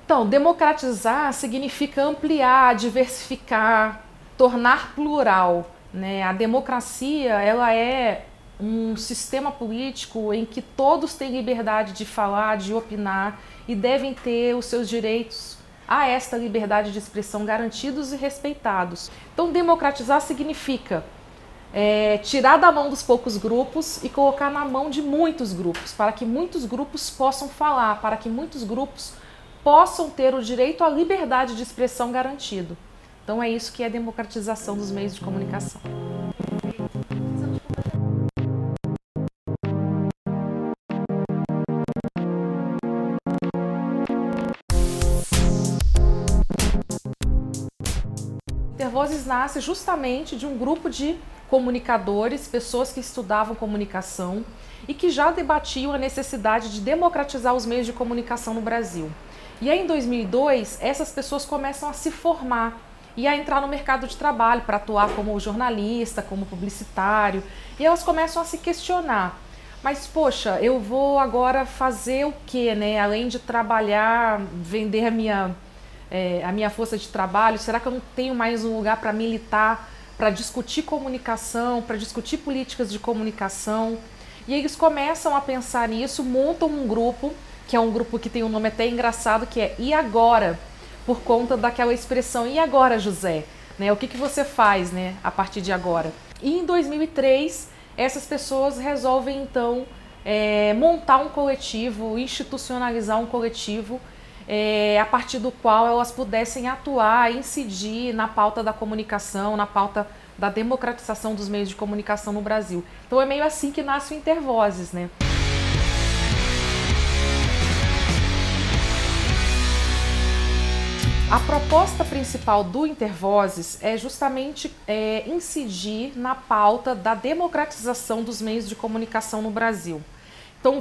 Então, democratizar significa ampliar, diversificar, tornar plural, né? A democracia, ela é um sistema político em que todos têm liberdade de falar, de opinar e devem ter os seus direitos a esta liberdade de expressão garantidos e respeitados. Então, democratizar significa tirar da mão dos poucos grupos e colocar na mão de muitos grupos, para que muitos grupos possam falar, para que muitos grupos possam ter o direito à liberdade de expressão garantido. Então é isso que é a democratização dos meios de comunicação. Intervozes nasce justamente de um grupo de comunicadores, pessoas que estudavam comunicação e que já debatiam a necessidade de democratizar os meios de comunicação no Brasil. E aí, em 2002, essas pessoas começam a se formar e a entrar no mercado de trabalho para atuar como jornalista, como publicitário, e elas começam a se questionar. Mas, poxa, eu vou agora fazer o quê, né? Além de trabalhar, vender a minha força de trabalho, será que eu não tenho mais um lugar para militar, para discutir comunicação, para discutir políticas de comunicação? E eles começam a pensar nisso, montam um grupo, que é um grupo que tem um nome até engraçado, que é E Agora? Por conta daquela expressão, e agora, José? Né? O que você faz, né, a partir de agora? E em 2003, essas pessoas resolvem, então, montar um coletivo, institucionalizar um coletivo, a partir do qual elas pudessem atuar, incidir na pauta da comunicação, na pauta da democratização dos meios de comunicação no Brasil. Então é meio assim que nasce o Intervozes, né? A proposta principal do Intervozes é justamente incidir na pauta da democratização dos meios de comunicação no Brasil. Então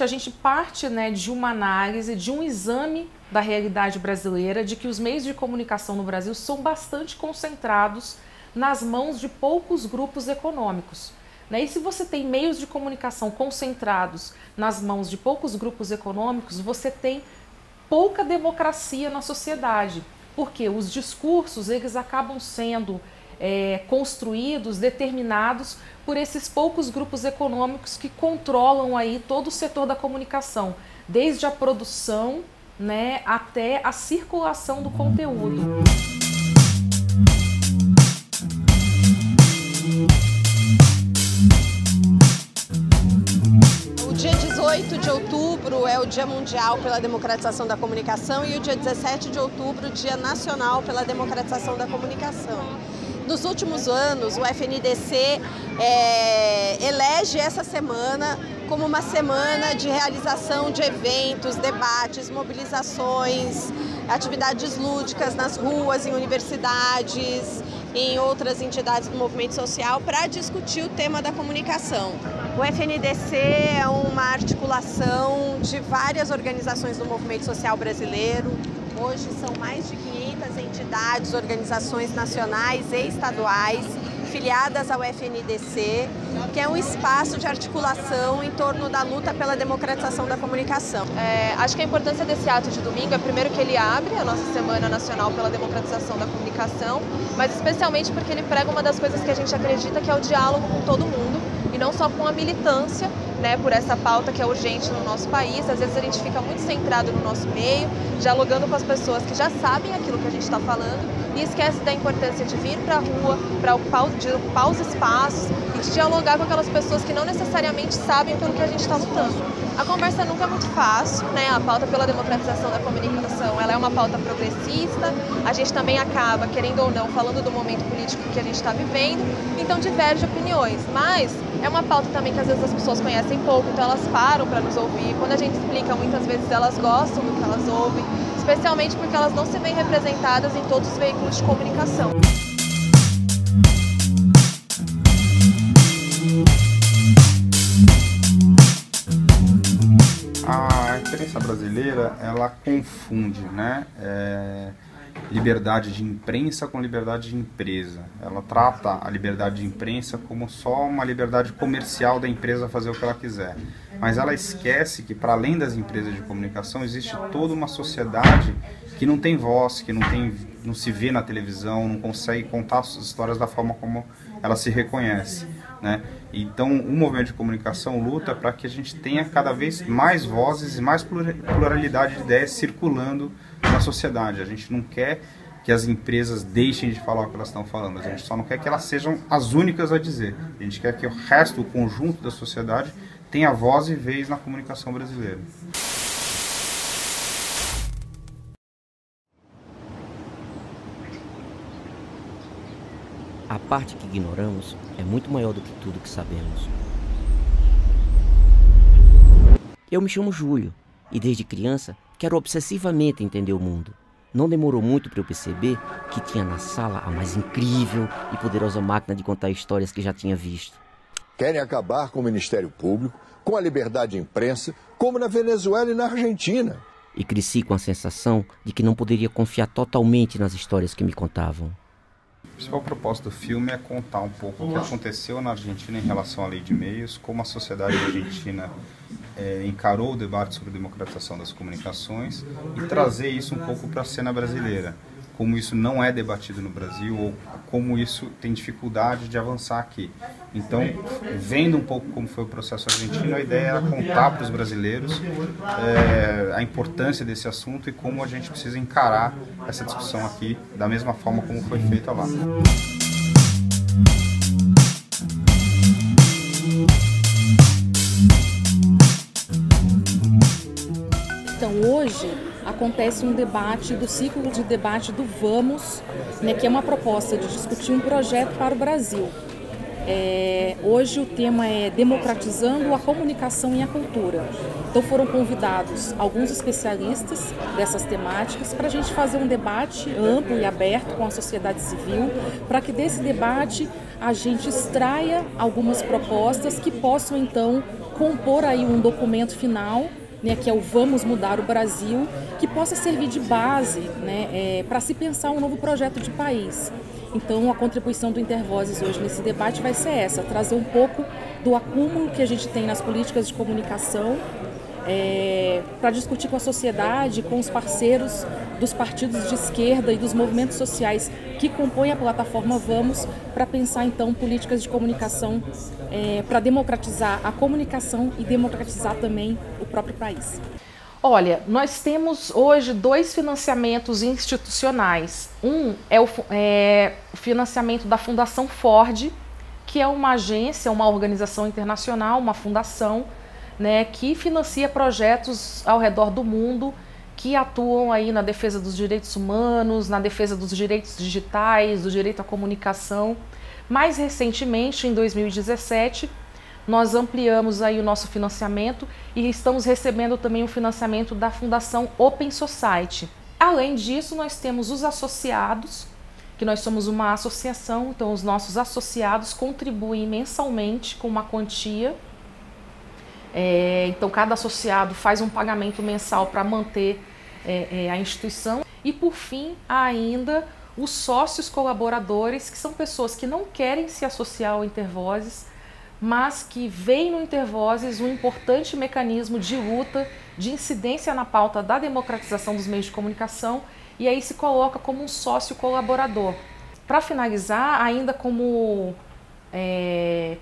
a gente parte, né, de uma análise, de um exame da realidade brasileira, de que os meios de comunicação no Brasil são bastante concentrados nas mãos de poucos grupos econômicos. Né? E se você tem meios de comunicação concentrados nas mãos de poucos grupos econômicos, você tem pouca democracia na sociedade, porque os discursos eles acabam sendo construídos, determinados por esses poucos grupos econômicos que controlam aí todo o setor da comunicação, desde a produção, né, até a circulação do conteúdo. O dia 18 de outubro é o Dia Mundial pela Democratização da Comunicação e o dia 17 de outubro, Dia Nacional pela Democratização da Comunicação. Nos últimos anos, o FNDC elege essa semana como uma semana de realização de eventos, debates, mobilizações, atividades lúdicas nas ruas, em universidades, em outras entidades do movimento social para discutir o tema da comunicação. O FNDC é uma articulação de várias organizações do movimento social brasileiro. Hoje são mais de 500 entidades, organizações nacionais e estaduais filiadas ao FNDC, que é um espaço de articulação em torno da luta pela democratização da comunicação. Acho que a importância desse ato de domingo é, primeiro, que ele abre a nossa Semana Nacional pela Democratização da Comunicação, mas especialmente porque ele prega uma das coisas que a gente acredita, que é o diálogo com todo mundo, e não só com a militância, né, por essa pauta que é urgente no nosso país. Às vezes a gente fica muito centrado no nosso meio, dialogando com as pessoas que já sabem aquilo que a gente está falando, e esquece da importância de vir para a rua, de ocupar os espaços e de dialogar com aquelas pessoas que não necessariamente sabem pelo que a gente está lutando. A conversa nunca é muito fácil, né? A pauta pela democratização da comunicação, ela é uma pauta progressista, a gente também acaba, querendo ou não, falando do momento político que a gente está vivendo, então diverge opiniões, mas é uma pauta também que às vezes as pessoas conhecem pouco, então elas param para nos ouvir. Quando a gente explica, muitas vezes elas gostam do que elas ouvem, especialmente porque elas não se veem representadas em todos os veículos de comunicação. A imprensa brasileira, ela confunde, né, liberdade de imprensa com liberdade de empresa. Ela trata a liberdade de imprensa como só uma liberdade comercial da empresa fazer o que ela quiser. Mas ela esquece que, para além das empresas de comunicação, existe toda uma sociedade que não tem voz, que não se vê na televisão, não consegue contar as histórias da forma como ela se reconhece, né? Então, o movimento de comunicação luta para que a gente tenha cada vez mais vozes e mais pluralidade de ideias circulando na sociedade. A gente não quer que as empresas deixem de falar o que elas estão falando, a gente só não quer que elas sejam as únicas a dizer. A gente quer que o resto, o conjunto da sociedade, tenha voz e vez na comunicação brasileira. A parte que ignoramos é muito maior do que tudo que sabemos. Eu me chamo Júlio e desde criança quero obsessivamente entender o mundo. Não demorou muito para eu perceber que tinha na sala a mais incrível e poderosa máquina de contar histórias que já tinha visto. Querem acabar com o Ministério Público, com a liberdade de imprensa, como na Venezuela e na Argentina. E cresci com a sensação de que não poderia confiar totalmente nas histórias que me contavam. O principal propósito do filme é contar um pouco o que aconteceu na Argentina em relação à lei de meios, como a sociedade argentina encarou o debate sobre a democratização das comunicações e trazer isso um pouco para a cena brasileira, como isso não é debatido no Brasil ou como isso tem dificuldade de avançar aqui. Então, vendo um pouco como foi o processo argentino, a ideia era contar para os brasileiros a importância desse assunto e como a gente precisa encarar essa discussão aqui da mesma forma como foi feita lá. Então, hoje acontece um debate do ciclo de debate do Vamos, né, que é uma proposta de discutir um projeto para o Brasil. Hoje o tema é democratizando a comunicação e a cultura. Então foram convidados alguns especialistas dessas temáticas para a gente fazer um debate amplo e aberto com a sociedade civil, para que desse debate a gente extraia algumas propostas que possam então compor aí um documento final, né, que é o Vamos Mudar o Brasil, que possa servir de base, né, para se pensar um novo projeto de país. Então, a contribuição do Intervozes hoje nesse debate vai ser essa, trazer um pouco do acúmulo que a gente tem nas políticas de comunicação, para discutir com a sociedade, com os parceiros dos partidos de esquerda e dos movimentos sociais que compõem a plataforma Vamos, para pensar então políticas de comunicação para democratizar a comunicação e democratizar também o próprio país. Olha, nós temos hoje 2 financiamentos institucionais. Um é o financiamento da Fundação Ford, que é uma agência, uma organização internacional, uma fundação, né, que financia projetos ao redor do mundo que atuam aí na defesa dos direitos humanos, na defesa dos direitos digitais, do direito à comunicação. Mais recentemente, em 2017, nós ampliamos aí o nosso financiamento e estamos recebendo também o financiamento da Fundação Open Society. Além disso, nós temos os associados, que nós somos uma associação, então os nossos associados contribuem mensalmente com uma quantia. Então cada associado faz um pagamento mensal para manter a instituição. E por fim, há ainda os sócios colaboradores, que são pessoas que não querem se associar ao Intervozes, mas que veem no Intervozes um importante mecanismo de luta, de incidência na pauta da democratização dos meios de comunicação, e aí se coloca como um sócio colaborador. Para finalizar, ainda como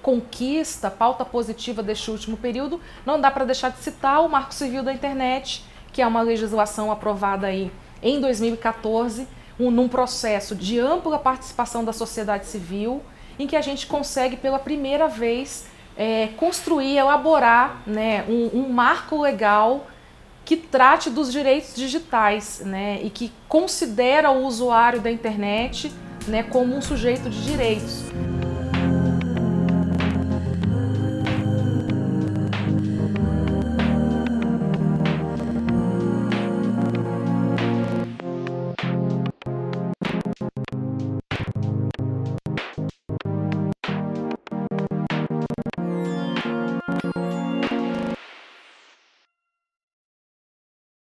conquista, pauta positiva deste último período, não dá para deixar de citar o Marco Civil da Internet, que é uma legislação aprovada aí em 2014, num processo de ampla participação da sociedade civil, em que a gente consegue pela primeira vez construir, elaborar, né, um marco legal que trate dos direitos digitais, né, e que considera o usuário da internet, né, como um sujeito de direitos.